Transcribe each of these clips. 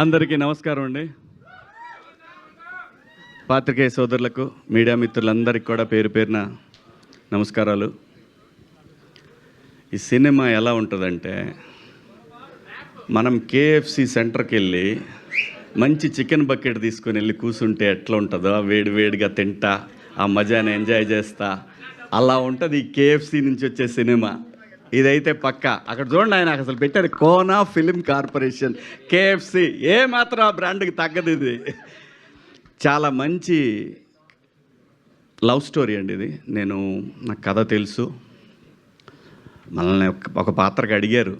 అందరికీ నమస్కారం అండి. పాత్రికేయ సోదరులకు, మీడియా మిత్రులందరికీ కూడా పేరు పేరున నమస్కారాలు. ఈ సినిమా ఎలా ఉంటుందంటే, మనం కేఎఫ్సి సెంటర్కి వెళ్ళి మంచి చికెన్ బకెట్ తీసుకొని వెళ్ళి కూర్చుంటే ఎట్లా ఉంటుందో, వేడి వేడిగా తింటా ఆ మజాని ఎంజాయ్ చేస్తా, అలా ఉంటుంది ఈ కేఎఫ్సి నుంచి వచ్చే సినిమా. ఇదైతే పక్క. అక్కడ చూడండి, ఆయన అసలు పెట్టారు కోనా ఫిలిం కార్పొరేషన్, కేఎఫ్సి. ఏ మాత్రం ఆ బ్రాండ్కి తగ్గదు. ఇది చాలా మంచి లవ్ స్టోరీ అండి. ఇది నాకు కథ తెలుసు. మనల్ని ఒక పాత్రకి అడిగారు,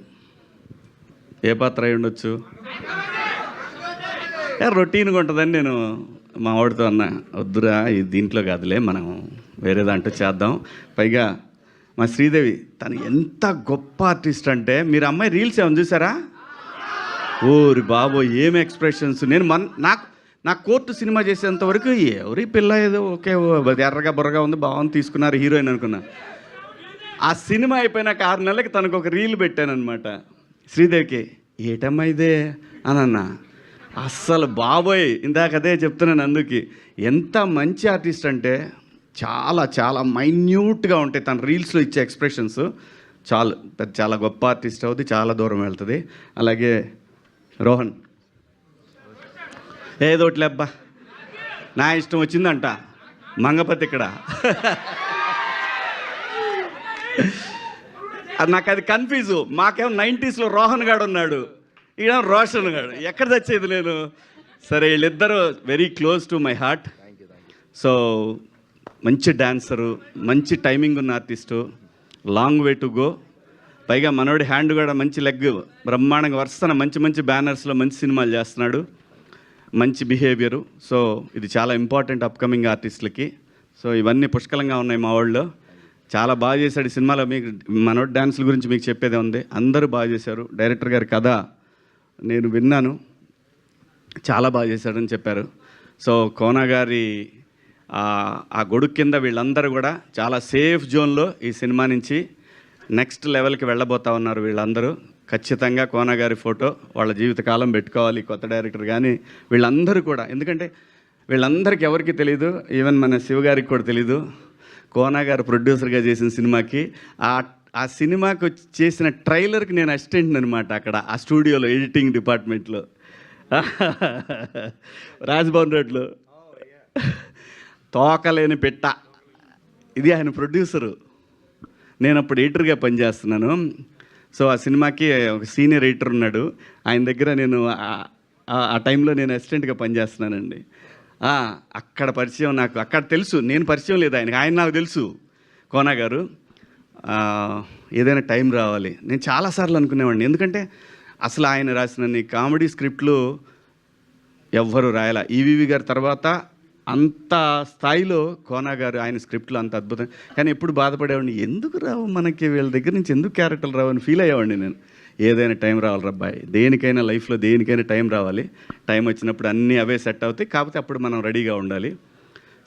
ఏ పాత్ర అయి ఉండొచ్చు, రొటీన్గా ఉంటుందని నేను మా వాడితో అన్నా, వద్దురా ఇది దీంట్లో కాదులే, మనం వేరే దాంట్లో చేద్దాం. పైగా మా శ్రీదేవి తను ఎంత గొప్ప ఆర్టిస్ట్ అంటే, మీరు అమ్మాయి రీల్స్ ఏమైనా చూసారా? ఓరి బాబో ఏం ఎక్స్ప్రెషన్స్. నాకు కోర్టు సినిమా చేసేంతవరకు ఎవరి పిల్ల ఏదో ఓకే ఎర్రగా బుర్రగా ఉంది, బాగుంది, తీసుకున్నారు హీరోయిన్ అనుకున్నా. ఆ సినిమా అయిపోయినాక 6 నెలలకి తనకు ఒక రీల్ పెట్టానమాట. శ్రీదేవికి ఏటమ్మా ఇదే అని అన్నా. అస్సలు బాబోయ్, ఇందాక అదే చెప్తున్నాను. అందుకు ఎంత మంచి ఆర్టిస్ట్ అంటే చాలా చాలా మైన్యూట్గా ఉంటాయి తన రీల్స్లో ఇచ్చే ఎక్స్ప్రెషన్స్. చాలా గొప్ప ఆర్టిస్ట్ అవుతుంది, చాలా దూరం వెళ్తుంది. అలాగే రోహన్ ఏదోట్లే అబ్బా, నా ఇష్టం వచ్చిందంట మంగపతి ఇక్కడ. నాకు అది కన్ఫ్యూజు. మాకేమో 90sలో రోహన్ గాడు ఉన్నాడు, ఈయన రోషన్ గాడు. ఎక్కడ తెచ్చేది నేను? సరే, వీళ్ళిద్దరూ very close to my heart. So మంచి డాన్సరు, మంచి టైమింగ్ ఉన్న artist, long way to go. పైగా మనోడి హ్యాండ్ కూడా మంచి లెగ్, బ్రహ్మాండంగా వరుసన మంచి మంచి బ్యానర్స్లో మంచి సినిమాలు చేస్తున్నాడు, మంచి బిహేవియరు. సో ఇది చాలా ఇంపార్టెంట్ అప్కమింగ్ ఆర్టిస్టులకి. సో ఇవన్నీ పుష్కలంగా ఉన్నాయి మా వాళ్ళు. చాలా బాగా చేశాడు ఈ సినిమాలో. మీకు మనోడి డ్యాన్సుల గురించి మీకు చెప్పేదే ఉంది. అందరూ బాగా చేశారు. డైరెక్టర్ గారి కథ నేను విన్నాను, చాలా బాగా చేశాడని చెప్పారు. సో కోనా గారి ఆ గొడుగు కింద వీళ్ళందరూ కూడా చాలా సేఫ్ జోన్లో ఈ సినిమా నుంచి నెక్స్ట్ లెవెల్కి వెళ్ళబోతా ఉన్నారు వీళ్ళందరూ. ఖచ్చితంగా కోనా గారి ఫోటో వాళ్ళ జీవితకాలం పెట్టుకోవాలి, కొత్త డైరెక్టర్ కానీ వీళ్ళందరూ కూడా. ఎందుకంటే వీళ్ళందరికీ ఎవరికి తెలీదు, ఈవెన్ మన శివగారికి కూడా తెలీదు. కోనా గారు ప్రొడ్యూసర్గా చేసిన సినిమాకి ఆ సినిమాకి చేసిన ట్రైలర్కి నేను అసిస్టెంట్ అనమాట అక్కడ ఆ స్టూడియోలో, ఎడిటింగ్ డిపార్ట్మెంట్లో, రాజ్భవన్ రోడ్లో. తోకలేని పెట్ట, ఇది ఆయన ప్రొడ్యూసరు. నేను అప్పుడు ఎడిటర్గా పనిచేస్తున్నాను. సో ఆ సినిమాకి ఒక సీనియర్ ఎడిటర్ ఉన్నాడు, ఆయన దగ్గర నేను ఆ టైంలో నేను అసిస్టెంట్గా పనిచేస్తున్నానండి. అక్కడ పరిచయం, నాకు అక్కడ తెలుసు, నేను పరిచయం లేదు ఆయనకి, ఆయన నాకు తెలుసు. కోనా గారు ఏదైనా టైం రావాలి. నేను చాలాసార్లు అనుకునేవాడిని, ఎందుకంటే అసలు ఆయన రాసిన కామెడీ స్క్రిప్ట్లు ఎవ్వరు రాయాల. ఈవీవి గారి తర్వాత అంత స్థాయిలో కోనా గారు ఆయన స్క్రిప్ట్లు అంత అద్భుతం. కానీ ఎప్పుడు బాధపడేవాడిని, ఎందుకు రావు మనకి, వీళ్ళ దగ్గర నుంచి ఎందుకు క్యారెక్టర్లు రావు అని ఫీల్ అయ్యేవాడిని నేను. ఏదైనా టైం రావాలి రబ్బాయి, దేనికైనా లైఫ్లో దేనికైనా టైం రావాలి. టైం వచ్చినప్పుడు అన్నీ అవే సెట్ అవుతాయి, కాకపోతే అప్పుడు మనం రెడీగా ఉండాలి.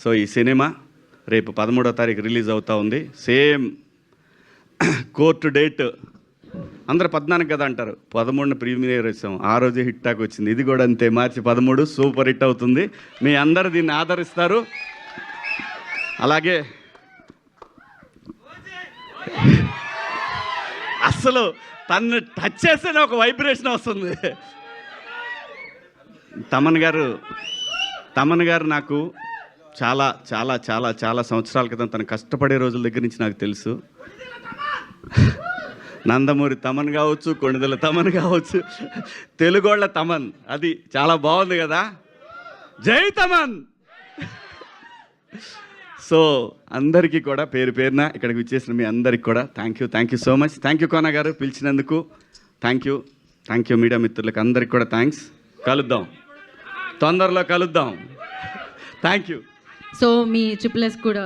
సో ఈ సినిమా రేపు 13వ తారీఖు రిలీజ్ అవుతూ ఉంది. సేమ్ కోర్టు డేట్ అందరూ 14 కదా అంటారు, 13న ప్రీమియర్ వచ్చాం, ఆ రోజే హిట్ టాక్ వచ్చింది. ఇది కూడా అంతే, మార్చి 13 సూపర్ హిట్ అవుతుంది. మీ అందరు దీన్ని ఆదరిస్తారు. అలాగే అసలు తను టచ్ చేస్తేనే ఒక వైబ్రేషన్ వస్తుంది. తమన్ గారు నాకు చాలా చాలా చాలా చాలా సంవత్సరాల క్రితం తను కష్టపడే రోజుల దగ్గర నుంచి నాకు తెలుసు. నందమూరి తమన్ కావచ్చు, కొణిదెల తమన్ కావచ్చు, తెలుగోళ్ళ తమన్, అది చాలా బాగుంది కదా. జై తమన్. సో అందరికీ కూడా పేరు పేరున ఇక్కడికి వచ్చేసిన మీ అందరికి కూడా thank you so much. Thank you Kona గారు పిలిచినందుకు. థ్యాంక్ యూ మీడియా మిత్రులకు అందరికి కూడా థ్యాంక్స్. కలుద్దాం, తొందరలో కలుద్దాం. Thank you. సో మీ ట్రిపుల్ఎస్ కూడా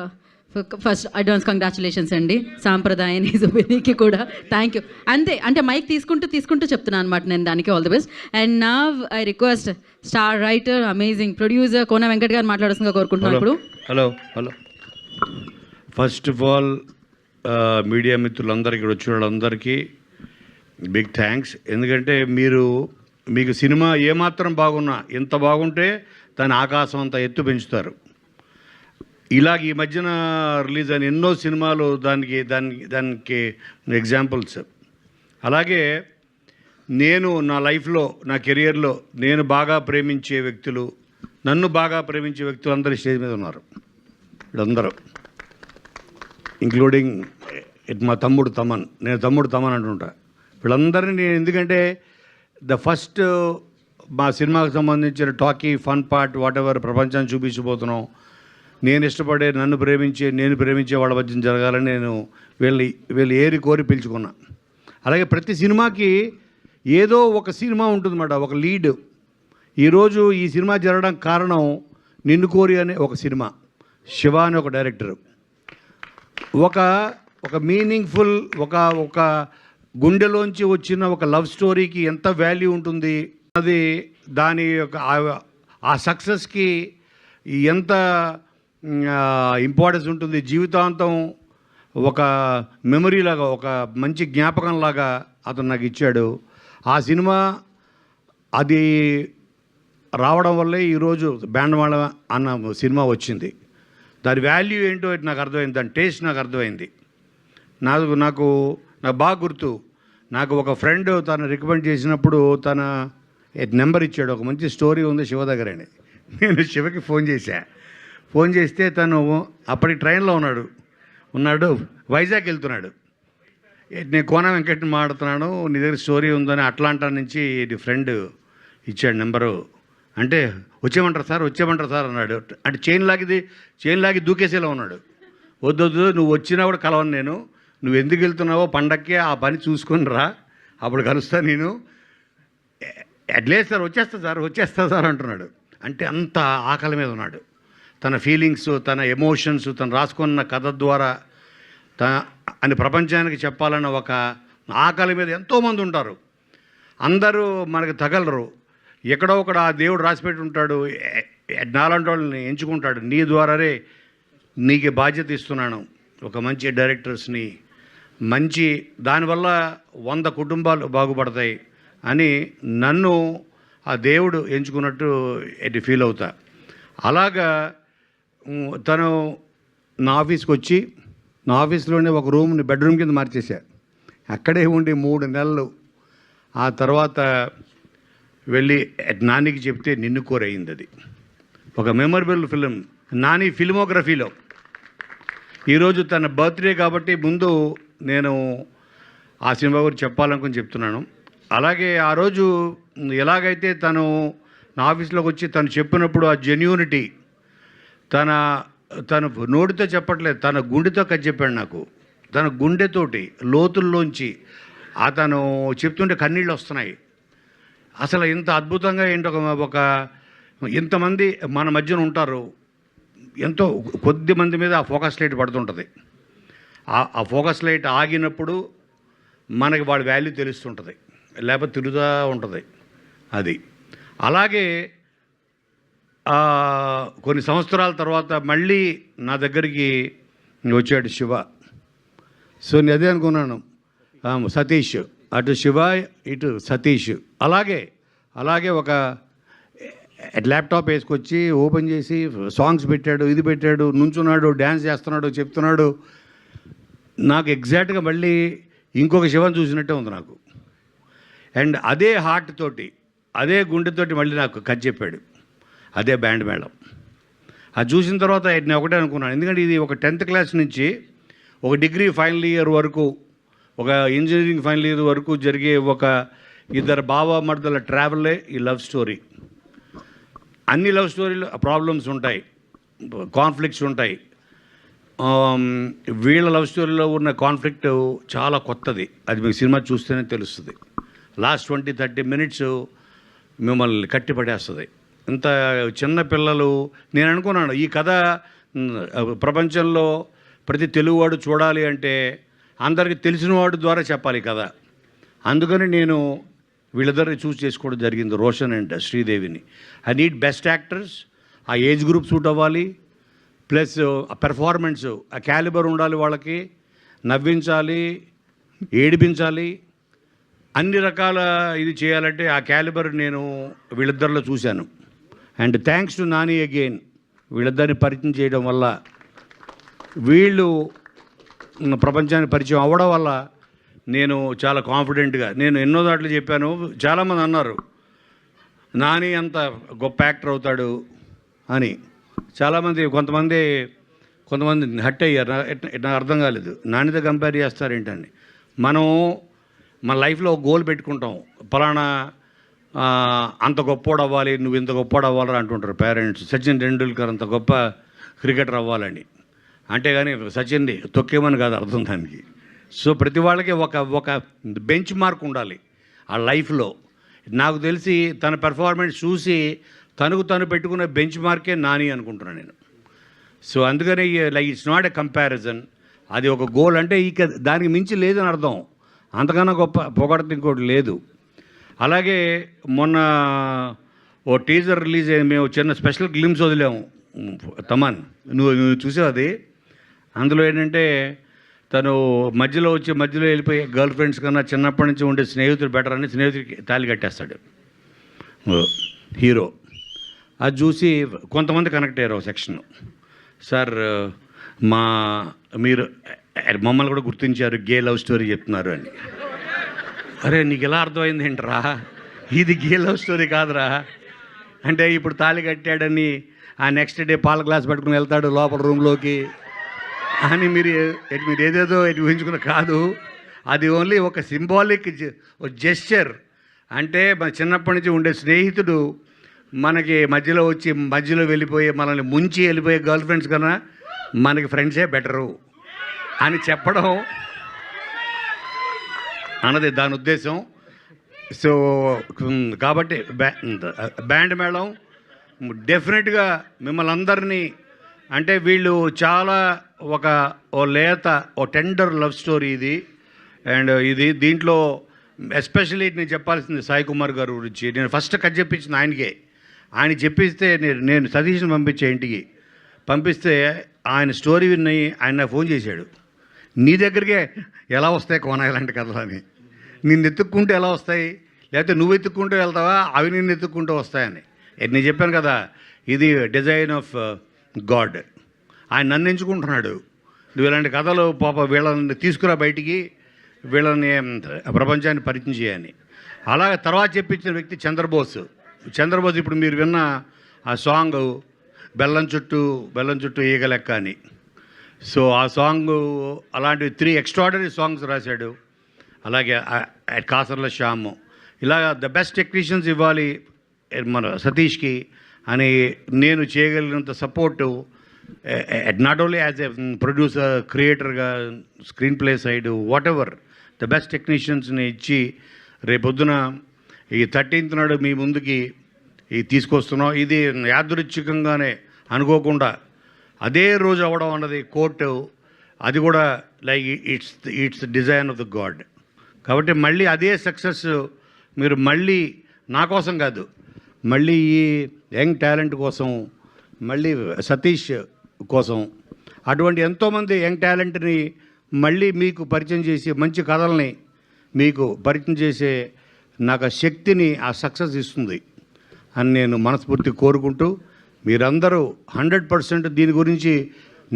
ఫస్ట్ అడ్వాన్స్ కంగ్రాచులేషన్స్ అండి. సాంప్రదాయాన్ని జుబేనికి కూడా థ్యాంక్ యూ. అంతే, అంటే మైక్ తీసుకుంటూ చెప్తున్నాను అనమాట నేను దానికి. All the best. And now I request star writer, amazing producer Kona Venkat గారు మాట్లాడాల్సిందిగా కోరుకుంటున్నాను ఇప్పుడు. Hello first of all media మిత్రులందరికీ, ఇక్కడ వచ్చిన వాళ్ళందరికీ బిగ్ థ్యాంక్స్. ఎందుకంటే మీకు సినిమా ఏమాత్రం బాగున్నా, ఎంత బాగుంటే దాని ఆకాశం అంత ఎత్తు పెంచుతారు. ఇలాగ ఈ మధ్యన రిలీజ్ అయిన ఎన్నో సినిమాలు దానికి ఎగ్జాంపుల్స్. అలాగే నేను నా లైఫ్లో, నా కెరియర్లో నేను బాగా ప్రేమించే వ్యక్తులు, నన్ను బాగా ప్రేమించే వ్యక్తులు అందరూ స్టేజ్ మీద ఉన్నారు. వీళ్ళందరూ ఇంక్లూడింగ్ మా తమ్ముడు తమన్, నేను తమ్ముడు తమన్ అంటుంటా. వీళ్ళందరినీ నేను, ఎందుకంటే ఫస్ట్ మా సినిమాకు సంబంధించిన talkie fun part whatever ప్రపంచాన్ని చూపించబోతున్నాం. నేను ఇష్టపడే, నేను ప్రేమించే వాళ్ళ మధ్య జరగాలని నేను వీళ్ళు ఏరి కోరి పిలుచుకున్నా. అలాగే ప్రతి సినిమాకి ఏదో ఒక సినిమా ఉంటుందన్నమాట, ఒక లీడ్. ఈరోజు ఈ సినిమా జరగడానికి కారణం నిన్ను కోరి అనే ఒక సినిమా. శివ అనే ఒక డైరెక్టర్ ఒక మీనింగ్ఫుల్, ఒక గుండెలోంచి వచ్చిన ఒక లవ్ స్టోరీకి ఎంత వాల్యూ ఉంటుంది, అది దాని యొక్క ఆ సక్సెస్కి ఎంత ఇంపార్టెన్స్ ఉంటుంది. జీవితాంతం ఒక మెమరీలాగా, ఒక మంచి జ్ఞాపకంలాగా అతను నాకు ఇచ్చాడు. ఆ సినిమా అది రావడం వల్లే ఈరోజు బ్యాండ్మాళ అన్న సినిమా వచ్చింది. దాని వాల్యూ ఏంటో నాకు అర్థమైంది, దాని టేస్ట్ నాకు అర్థమైంది. నాకు బాగా గుర్తు. నాకు ఒక ఫ్రెండ్ తను రికమెండ్ చేసినప్పుడు తన నెంబర్ ఇచ్చాడు. ఒక మంచి స్టోరీ ఉంది శివ దగ్గరని. నేను శివకి ఫోన్ చేస్తే తను అప్పటికి ట్రైన్లో ఉన్నాడు వైజాగ్ వెళ్తున్నాడు. నేను కోన వెంకట్ని మాట్లాడుతున్నాను, నీ దగ్గర స్టోరీ ఉందని అట్లాంటా నుంచి ఫ్రెండ్ ఇచ్చాడు నెంబరు. అంటే వచ్చేయమంటారు సార్ అన్నాడు. అంటే చైన్ లాగి దూకేసేలా ఉన్నాడు. వద్దు నువ్వు వచ్చినా కూడా కలవను నేను, నువ్వు ఎందుకు వెళ్తున్నావో పండక్కే ఆ పని చూసుకొని రా, అప్పుడు కలుస్తా నేను. అట్లేదు సార్ వచ్చేస్తా సార్ అంటున్నాడు. అంటే అంత ఆకలి మీద ఉన్నాడు. తన ఫీలింగ్స్, తన ఎమోషన్స్, తను రాసుకున్న కథ ద్వారా అని ప్రపంచానికి చెప్పాలన్న ఒక ఆకలి మీద ఎంతోమంది ఉంటారు. అందరూ మనకు తగలరు. ఎక్కడో ఒకడు ఆ దేవుడు రాసిపెట్టి ఉంటాడు, నాలాంటి వాళ్ళని ఎంచుకుంటాడు. నీ ద్వారానే నీకు బాధ్యత ఇస్తున్నాను, ఒక మంచి డైరెక్టర్స్ని, మంచి దానివల్ల 100 కుటుంబాలు బాగుపడతాయి అని నన్ను ఆ దేవుడు ఎంచుకున్నట్టు ఫీల్ అవుతా. అలాగా తను నా ఆఫీస్కి వచ్చి, నా ఆఫీస్లోనే ఒక రూమ్ని బెడ్రూమ్ కింద మార్చేశా. అక్కడే ఉండి 3 నెలలు. ఆ తర్వాత వెళ్ళి నానికి చెప్తే నిన్ను కోరైంది. అది ఒక మెమరబుల్ ఫిలిం నాని ఫిల్మోగ్రఫీలో. ఈరోజు తన బర్త్డే కాబట్టి ముందు నేను ఆ సినిమా గురించి చెప్పాలనుకుని చెప్తున్నాను. అలాగే ఆ రోజు ఎలాగైతే తను నా ఆఫీస్లోకి వచ్చి తను చెప్పినప్పుడు ఆ జెన్యూనిటీ, తను నోటితో చెప్పట్లేదు, తన గుండెతో కథ చెప్పాడు నాకు. తన గుండెతోటి లోతుల్లోంచి అతను చెప్తుంటే కన్నీళ్ళు వస్తున్నాయి. అసలు ఇంత అద్భుతంగా ఏంటో ఒక ఇంతమంది మన మధ్యన ఉంటారు, ఎంతో కొద్ది మంది మీద ఆ ఫోకస్ లైట్ పడుతుంటుంది. ఆ ఫోకస్ లైట్ ఆగినప్పుడు మనకి వాడి వాల్యూ తెలుస్తుంటుంది, లేకపోతే తిరుగుతూ ఉంటుంది. అది అలాగే కొన్ని సంవత్సరాల తర్వాత మళ్ళీ నా దగ్గరికి వచ్చాడు శివ. సో నేను అదే అనుకున్నాను, సతీష్, అటు శివ ఇటు సతీష్. అలాగే ఒక ల్యాప్టాప్ వేసుకొచ్చి ఓపెన్ చేసి సాంగ్స్ పెట్టాడు, ఇది పెట్టాడు, నుంచున్నాడు, డ్యాన్స్ చేస్తున్నాడు, చెప్తున్నాడు. నాకు ఎగ్జాక్ట్గా మళ్ళీ ఇంకొక శివని చూసినట్టే ఉంది నాకు. అండ్ అదే హార్ట్ తోటి, అదే గుండెతోటి మళ్ళీ నాకు కథ చెప్పాడు. అదే బ్యాండ్ మేళం. అది చూసిన తర్వాత నేను ఒకటే అనుకున్నాను, ఎందుకంటే ఇది ఒక 10th క్లాస్ నుంచి ఒక డిగ్రీ ఫైనల్ ఇయర్ వరకు, ఒక ఇంజనీరింగ్ ఫైనల్ ఇయర్ వరకు జరిగే ఒక ఇద్దరు బావమర్దల ట్రావెలే ఈ లవ్ స్టోరీ. అన్ని లవ్ స్టోరీలో ప్రాబ్లమ్స్ ఉంటాయి, కాన్ఫ్లిక్ట్స్ ఉంటాయి. వీళ్ళ లవ్ స్టోరీలో ఉన్న కాన్ఫ్లిక్ట్ చాలా కొత్తది. అది మీకు సినిమా చూస్తేనే తెలుస్తుంది. లాస్ట్ 20-30 మినిట్స్ మిమ్మల్ని కట్టిపడేస్తుంది. ఇంత చిన్న పిల్లలు, నేను అనుకున్నాను ఈ కథ ప్రపంచంలో ప్రతి తెలుగువాడు చూడాలి అంటే అందరికీ తెలిసిన వాడు ద్వారా చెప్పాలి కదా. అందుకని నేను వీళ్ళిద్దరిని చూస్ చేసుకోవడం జరిగింది, రోషన్ అండ్ శ్రీదేవిని. ఐ నీడ్ బెస్ట్ యాక్టర్స్, ఆ ఏజ్ గ్రూప్ సూట్ అవ్వాలి, ప్లస్ ఆ పెర్ఫార్మెన్స్, ఆ క్యాలిబర్ ఉండాలి వాళ్ళకి. నవ్వించాలి, ఏడిపించాలి, అన్ని రకాల ఇది చేయాలంటే ఆ క్యాలిబర్ నేను వీళ్ళిద్దరిలో చూశాను. And thanks to Nani again, వీళ్ళిద్దరిని పరిచయం చేయడం వల్ల, వీళ్ళు ప్రపంచానికి పరిచయం అవ్వడం వల్ల నేను చాలా కాన్ఫిడెంట్గా, నేను ఎన్నో దాంట్లో చెప్పాను. చాలామంది అన్నారు నాని అంత గొప్ప యాక్టర్ అవుతాడు అని. చాలామంది కొంతమంది హట్ అయ్యారు. నాకు అర్థం కాలేదు, నానితో కంపేర్ చేస్తారేంటని. మనం మన లైఫ్లో ఒక గోల్ పెట్టుకుంటాం, ఫలానా అంత గొప్పోడు అవ్వాలి, నువ్వు ఇంత గొప్పోడు అవ్వాలని అంటుంటారు పేరెంట్స్. సచిన్ టెండూల్కర్ అంత గొప్ప క్రికెటర్ అవ్వాలని. అంతేగాని సచిన్ని తొక్కేమని కాదు అర్థం దానికి. సో ప్రతి వాళ్ళకి ఒక బెంచ్ మార్క్ ఉండాలి ఆ లైఫ్లో. నాకు తెలిసి తన పెర్ఫార్మెన్స్ చూసి తను పెట్టుకున్న బెంచ్ మార్కే నాని అనుకుంటున్నాను నేను. సో అందుకని like it's not a comparison, అది ఒక గోల్. అంటే ఇక దానికి మించి లేదని అర్థం, అంతకన్నా గొప్ప పొగడత ఇంకోటి లేదు. అలాగే మొన్న ఓ టీజర్ రిలీజ్ అయ్యి మేము చిన్న స్పెషల్ గ్లిమ్స్ వదిలాము. తమన్, నువ్వు చూసావు అది? అందులో ఏంటంటే తను మధ్యలో వెళ్ళిపోయి గర్ల్ ఫ్రెండ్స్ కన్నా చిన్నప్పటి నుంచి ఉండే స్నేహితుడు బెటర్ అని స్నేహితుడికి తాళి కట్టేస్తాడు హీరో. అది చూసి కొంతమంది కనెక్ట్ అయ్యారు ఒక సెక్షన్. సార్ మీరు మమ్మల్ని కూడా గుర్తించారు, గే లవ్ స్టోరీ చెప్తున్నారు అని. అరే నీకు ఎలా అర్థమైంది ఏంట్రా, ఇది గే లవ్ స్టోరీ కాదురా. అంటే ఇప్పుడు తాళి కట్టాడని ఆ నెక్స్ట్ డే పాల గ్లాస్ పట్టుకుని వెళ్తాడు లోపల రూమ్లోకి అని మీరు ఏదేదో ఊహించుకున్న కాదు. అది ఓన్లీ ఒక సింబాలిక్ జెస్చర్. అంటే మన చిన్నప్పటి నుంచి ఉండే స్నేహితుడు మనకి మధ్యలో వెళ్ళిపోయి మనల్ని ముంచి వెళ్ళిపోయే గర్ల్ ఫ్రెండ్స్ కన్నా మనకి ఫ్రెండ్సే బెటరు అని చెప్పడం అన్నది దాని ఉద్దేశం. సో కాబట్టి బ్యాండ్ మేళం డెఫినెట్గా మిమ్మల్ని అందరినీ, అంటే వీళ్ళు చాలా ఓ లేత టెండర్ లవ్ స్టోరీ ఇది. అండ్ దీంట్లో ఎస్పెషల్లీ నేను చెప్పాల్సింది సాయి కుమార్ గారి గురించి. నేను ఫస్ట్ కథ చెప్పించింది ఆయనకే. ఆయన చెప్పిస్తే నేను సతీష్ని పంపించే ఇంటికి పంపిస్తే ఆయన స్టోరీ విని ఆయన నాకు ఫోన్ చేశాడు, నీ దగ్గరికే ఎలా వస్తాయి కోన ఇలాంటి కథలు అని. నిన్ను ఎత్తుక్కుంటూ ఎలా వస్తాయి, లేకపోతే నువ్వు ఎత్తుక్కుంటూ వెళ్తావా, అవి నిన్ను ఎత్తుక్కుంటూ వస్తాయని. నేను చెప్పాను కదా, ఇది డిజైన్ ఆఫ్ గాడ్. ఆయన నన్ను ఎంచుకుంటున్నాడు, నువ్వు ఇలాంటి కథలు పాప వీళ్ళని తీసుకురా బయటికి, వీళ్ళని ప్రపంచాన్ని పరిచయం చేయని. అలాగే తర్వాత చెప్పించిన వ్యక్తి చంద్రబోస్. ఇప్పుడు మీరు విన్న ఆ సాంగ్ బెల్లం చుట్టూ ఈగ లెక్క అని. సో ఆ సాంగ్ అలాంటి 3 ఎక్స్ట్రాడనరీ సాంగ్స్ రాశాడు. అలాగే కాసర్ల శ్యాము. ఇలాగ ద బెస్ట్ టెక్నీషియన్స్ ఇవ్వాలి మన సతీష్కి అని నేను చేయగలిగినంత support, not only as a producer, క్రియేటర్గా, screenplay side, whatever the best టెక్నీషియన్స్ని ఇచ్చి రేపొద్దున ఈ 13th నాడు మీ ముందుకి తీసుకొస్తున్నాం. ఇది యాదృచ్ఛికంగానే అనుకోకుండా అదే రోజు అవ్వడం అన్నది కోర్టు, అది కూడా like it's design of the God. కాబట్టి మళ్ళీ అదే సక్సెస్ మీరు మళ్ళీ నా కోసం కాదు, మళ్ళీ ఈ యంగ్ టాలెంట్ కోసం, మళ్ళీ సతీష్ కోసం, అటువంటి ఎంతోమంది యంగ్ టాలెంట్ని మళ్ళీ మీకు పరిచయం చేసి మంచి కథల్ని మీకు పరిచయం చేసే నాకు ఆ శక్తిని, ఆ సక్సెస్ ఇస్తుంది అని నేను మనస్ఫూర్తి కోరుకుంటూ, మీరందరూ 100% దీని గురించి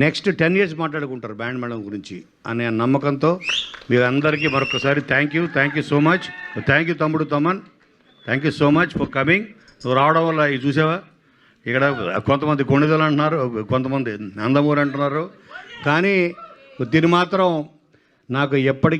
నెక్స్ట్ 10 years మాట్లాడుకుంటారు బ్యాండ్ మేళం గురించి అనే నమ్మకంతో మీరందరికీ మరొకసారి thank you so much. Thank you తమ్ముడు Thaman, thank you so much for coming. నువ్వు రావడం వల్ల ఇది చూసావా, ఇక్కడ కొంతమంది కొణిదలు అంటున్నారు, కొంతమంది నందమూరి అంటున్నారు, కానీ దీని మాత్రం నాకు ఎప్పటికీ